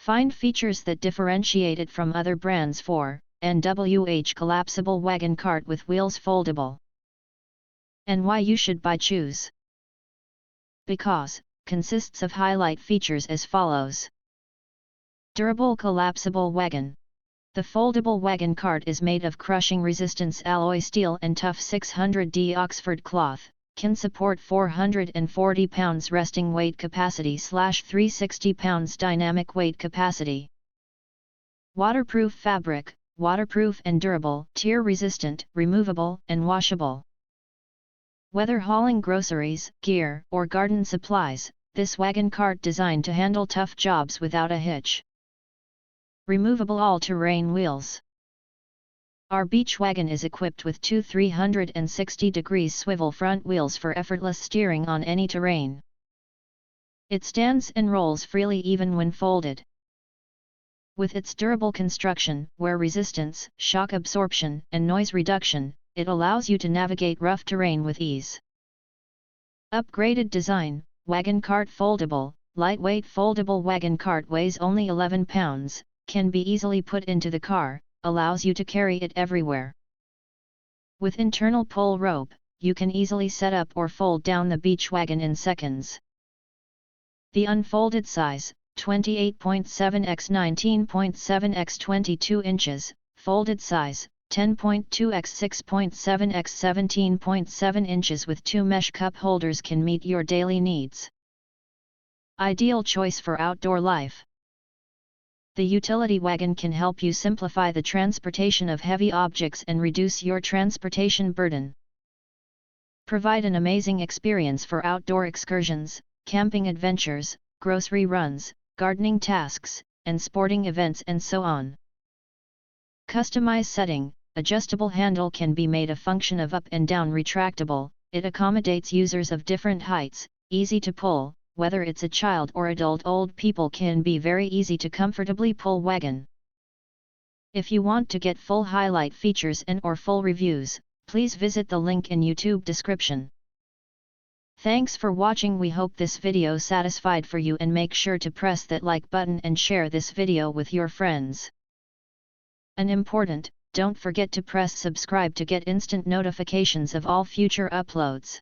Find features that differentiate it from other brands for NWH Collapsible Wagon Cart with Wheels Foldable. And why you should buy choose. Because, consists of highlight features as follows. Durable collapsible wagon. The foldable wagon cart is made of crushing resistance alloy steel and tough 600D Oxford cloth, can support 440 pounds resting weight capacity / 360 pounds dynamic weight capacity. Waterproof fabric, waterproof and durable, tear resistant, removable and washable. Whether hauling groceries, gear, or garden supplies, this wagon cart designed to handle tough jobs without a hitch. Removable all-terrain wheels. Our beach wagon is equipped with two 360-degree swivel front wheels for effortless steering on any terrain. It stands and rolls freely even when folded. With its durable construction, wear resistance, shock absorption, and noise reduction, it allows you to navigate rough terrain with ease. Upgraded design, wagon cart foldable, lightweight foldable wagon cart weighs only 11 pounds, can be easily put into the car, allows you to carry it everywhere. With internal pull rope, you can easily set up or fold down the beach wagon in seconds. The unfolded size, 28.7 x 19.7 x 22 inches, folded size, 10.2 x 6.7 x 17.7 inches with two mesh cup holders can meet your daily needs. Ideal choice for outdoor life. The utility wagon can help you simplify the transportation of heavy objects and reduce your transportation burden. Provide an amazing experience for outdoor excursions, camping adventures, grocery runs, gardening tasks, and sporting events and so on. Customize setting, adjustable handle can be made a function of up and down retractable, it accommodates users of different heights, easy to pull, whether it's a child or adult old people can be very easy to comfortably pull wagon. If you want to get full highlight features and or full reviews, please visit the link in YouTube description. Thanks for watching. We hope this video satisfied for you and make sure to press that like button and share this video with your friends. And important, don't forget to press subscribe to get instant notifications of all future uploads.